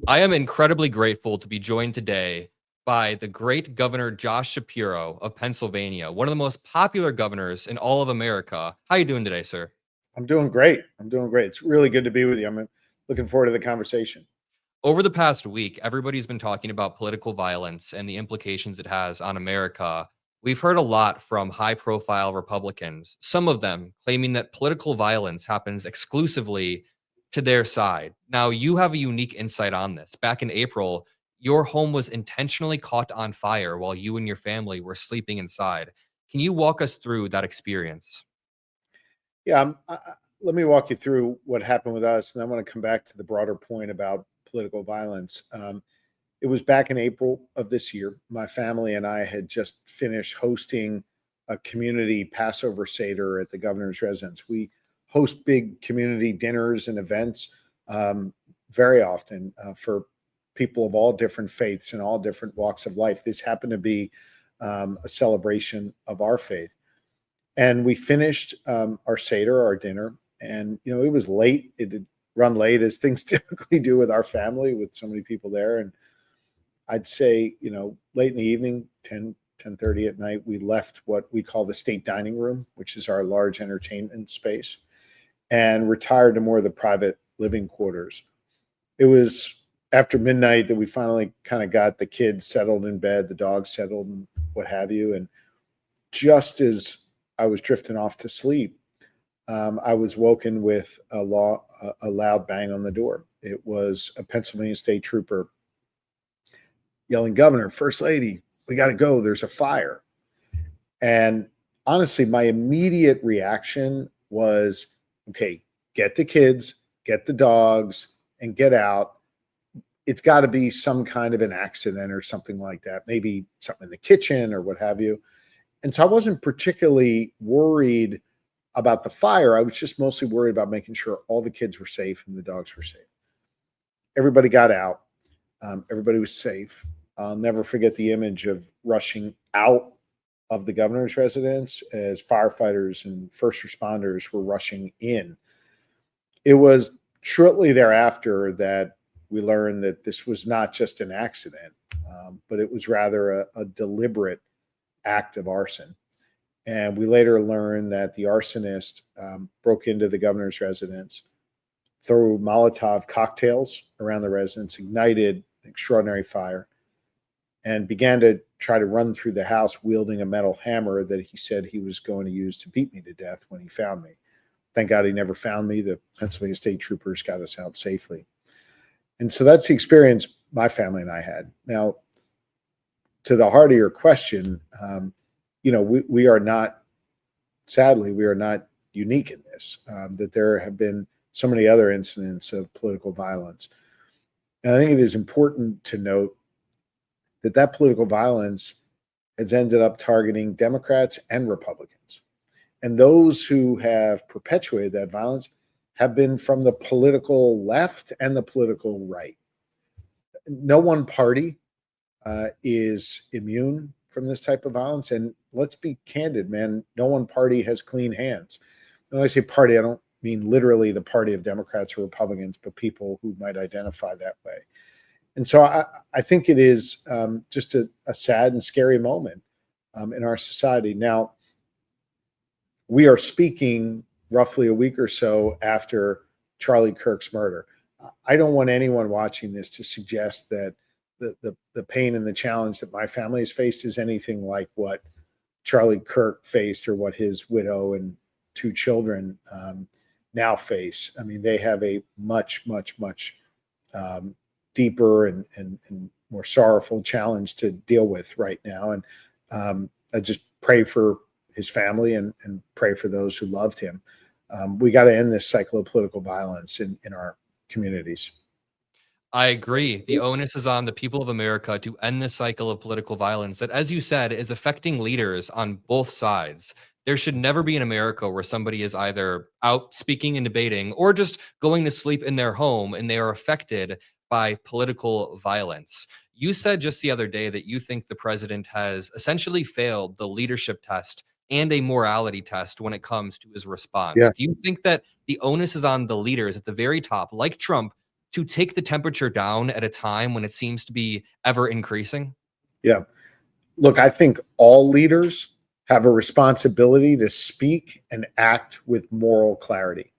I am incredibly grateful to be joined today by the great Governor Josh Shapiro of Pennsylvania, one of the most popular governors in all of America. How you doing today, sir? I'm doing great. I'm doing great. It's really good to be with you. I'm looking forward to the conversation. Over the past week, everybody's been talking about political violence and the implications it has on America. We've heard a lot from high profile Republicans, some of them claiming that political violence happens exclusively to their side. Now, you have a unique insight on this. Back in April, your home was intentionally caught on fire while you and your family were sleeping inside. Can you walk us through that experience? Yeah, let me walk you through what happened with us, and I want to come back to the broader point about political violence. It was back in April of this year. My family and I had just finished hosting a community Passover Seder at the governor's residence. We host big community dinners and events very often for people of all different faiths and all different walks of life. This happened to be a celebration of our faith. And we finished our Seder, our dinner, and it was late. It had run late, as things typically do with our family, with so many people there. And I'd say, late in the evening, 10:30 at night, we left what we call the state dining room, which is our large entertainment space, and retired to more of the private living quarters. It was after midnight that we finally kind of got the kids settled in bed, the dogs settled, and what have you. And just as I was drifting off to sleep, I was woken with a loud bang on the door. It was a Pennsylvania state trooper yelling, "Governor, First Lady, we got to go. There's a fire." And honestly, my immediate reaction was, okay, get the kids, get the dogs, and get out. It's got to be some kind of an accident or something like that, maybe something in the kitchen or what have you. And so I wasn't particularly worried about the fire. I was just mostly worried about making sure all the kids were safe and the dogs were safe. Everybody got out. Everybody was safe. I'll never forget the image of rushing out of the governor's residence as firefighters and first responders were rushing in. It was shortly thereafter that we learned that this was not just an accident, but it was rather a deliberate act of arson. And we later learned that the arsonist broke into the governor's residence, threw Molotov cocktails around the residence, ignited an extraordinary fire, and began to try to run through the house wielding a metal hammer that he said he was going to use to beat me to death when he found me. Thank God he never found me. The Pennsylvania State Troopers got us out safely. And so that's the experience my family and I had. Now, to the heart of your question, we are not, sadly, we are not unique in this, that there have been so many other incidents of political violence. And I think it is important to note that political violence has ended up targeting Democrats and Republicans. And those who have perpetuated that violence have been from the political left and the political right. No one party is immune from this type of violence. And let's be candid, man, no one party has clean hands. And when I say party, I don't mean literally the party of Democrats or Republicans, but people who might identify that way. And so I think it is just a sad and scary moment in our society. Now, we are speaking roughly a week or so after Charlie Kirk's murder. I don't want anyone watching this to suggest that the pain and the challenge that my family has faced is anything like what Charlie Kirk faced or what his widow and two children now face. I mean, they have a much deeper and more sorrowful challenge to deal with right now. And I just pray for his family and pray for those who loved him. We got to end this cycle of political violence in our communities. I agree. The onus is on the people of America to end this cycle of political violence that, as you said, is affecting leaders on both sides. There should never be in America where somebody is either out speaking and debating or just going to sleep in their home and they are affected by political violence. You said just the other day that you think the president has essentially failed the leadership test and a morality test when it comes to his response. Yeah. Do you think that the onus is on the leaders at the very top, like Trump, to take the temperature down at a time when it seems to be ever increasing? Yeah. Look, I think all leaders have a responsibility to speak and act with moral clarity.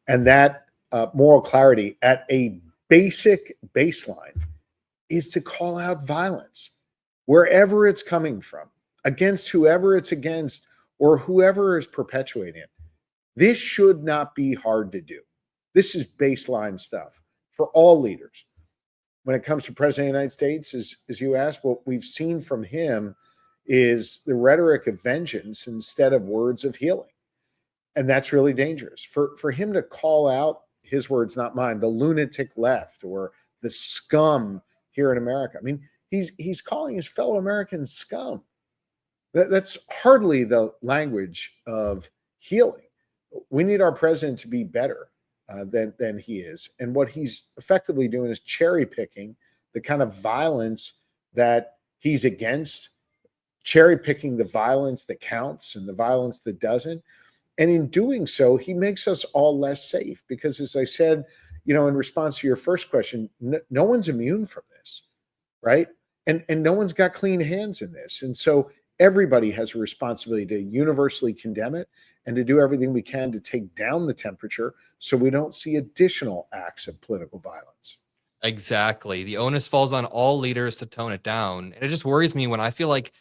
And that moral clarity at a basic baseline is to call out violence wherever it's coming from, against whoever it's against, or whoever is perpetuating it. This should not be hard to do. This is baseline stuff for all leaders. When it comes to President of the United States, as you asked, what we've seen from him is the rhetoric of vengeance instead of words of healing. And that's really dangerous. For him to call out, his words, not mine, the lunatic left or the scum here in America. I mean, he's calling his fellow Americans scum. That's hardly the language of healing. We need our president to be better than he is. And what he's effectively doing is cherry picking the kind of violence that he's against, cherry picking the violence that counts and the violence that doesn't. And in doing so, he makes us all less safe because, as I said, in response to your first question, no one's immune from this, right? And no one's got clean hands in this. And so everybody has a responsibility to universally condemn it and to do everything we can to take down the temperature so we don't see additional acts of political violence. Exactly. The onus falls on all leaders to tone it down. And it just worries me when I feel like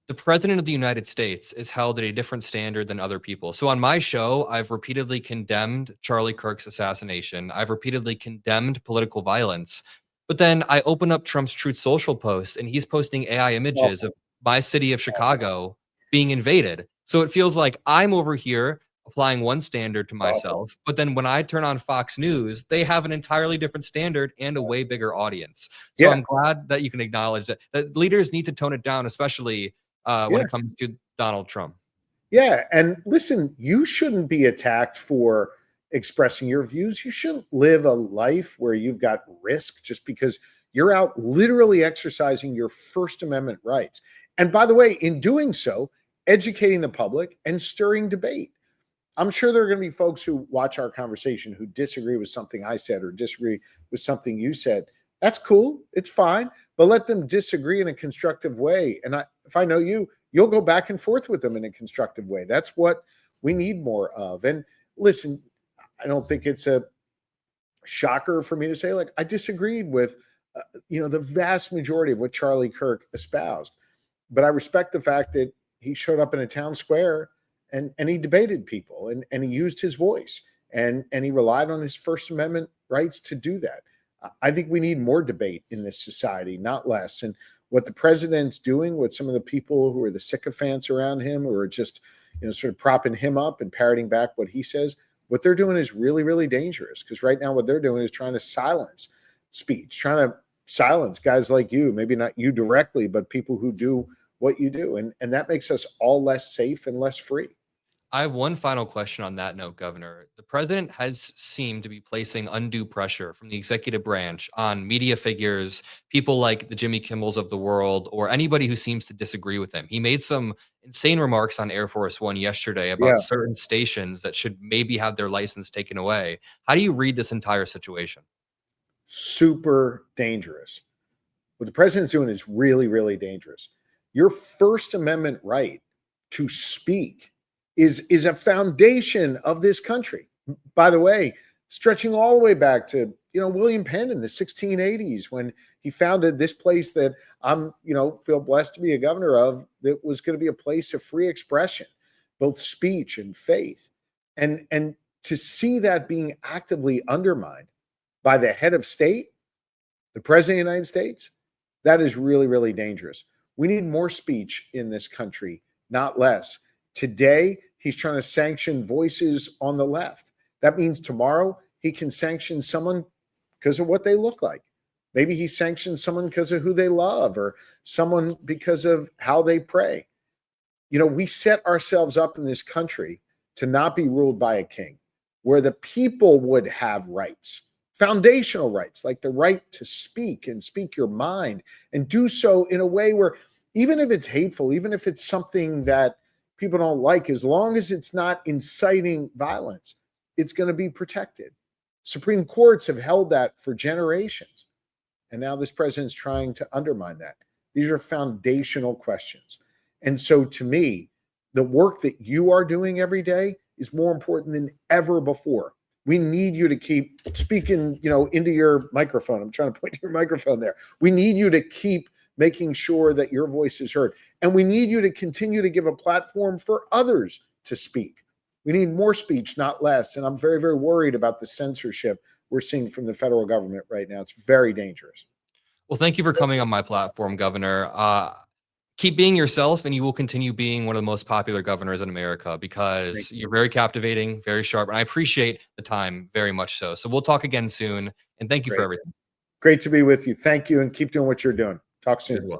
the president of the United States is held at a different standard than other people. So on my show, I've repeatedly condemned Charlie Kirk's assassination. I've repeatedly condemned political violence. But then I open up Trump's Truth Social post and he's posting AI images of my city of Chicago being invaded. So it feels like I'm over here applying one standard to myself, but then when I turn on Fox News, they have an entirely different standard and a way bigger audience. So Yeah, I'm glad that you can acknowledge that leaders need to tone it down, especially when yeah, it comes to Donald Trump. yeah. And listen, you shouldn't be attacked for expressing your views. You shouldn't live a life where you've got risk just because you're out literally exercising your First Amendment rights. And by the way, in doing so, educating the public and stirring debate. I'm sure there are going to be folks who watch our conversation who disagree with something I said or disagree with something you said. That's cool. It's fine. But let them disagree in a constructive way. And if I know you, you'll go back and forth with them in a constructive way. That's what we need more of. And listen, I don't think it's a shocker for me to say, like, I disagreed with, the vast majority of what Charlie Kirk espoused. But I respect the fact that he showed up in a town square and he debated people and he used his voice and he relied on his First Amendment rights to do that. I think we need more debate in this society, not less. And what the president's doing with some of the people who are the sycophants around him, who are just, sort of propping him up and parroting back what he says, what they're doing is really, really dangerous. Because right now what they're doing is trying to silence speech, trying to silence guys like you, maybe not you directly, but people who do what you do. And that makes us all less safe and less free. I have one final question on that note, Governor. The president has seemed to be placing undue pressure from the executive branch on media figures, people like the Jimmy Kimmels of the world, or anybody who seems to disagree with him. He made some insane remarks on Air Force One yesterday about Yeah. certain stations that should maybe have their license taken away. How do you read this entire situation? Super dangerous. What the president's doing is really, really dangerous. Your First Amendment right to speak is a foundation of this country. By the way, stretching all the way back to William Penn in the 1680s when he founded this place that I'm feel blessed to be a governor of, that was going to be a place of free expression, both speech and faith, and to see that being actively undermined by the head of state, the president of the United States, that is really, really dangerous. We need more speech in this country, not less. Today, he's trying to sanction voices on the left. That means tomorrow he can sanction someone because of what they look like. Maybe he sanctions someone because of who they love or someone because of how they pray. We set ourselves up in this country to not be ruled by a king, where the people would have rights, foundational rights, like the right to speak and speak your mind and do so in a way where, even if it's hateful, even if it's something that people don't like, as long as it's not inciting violence, it's going to be protected. Supreme Courts have held that for generations. And now this president's trying to undermine that. These are foundational questions. And so to me, the work that you are doing every day is more important than ever before. We need you to keep speaking, into your microphone. I'm trying to point to your microphone there. We need you to keep making sure that your voice is heard. And we need you to continue to give a platform for others to speak. We need more speech, not less. And I'm very, very worried about the censorship we're seeing from the federal government right now. It's very dangerous. Well, thank you for coming on my platform, Governor. Keep being yourself, and you will continue being one of the most popular governors in America because you're very captivating, very sharp, and I appreciate the time very much so. So we'll talk again soon, and thank you for everything. Great to be with you. Thank you, and keep doing what you're doing. Talk soon.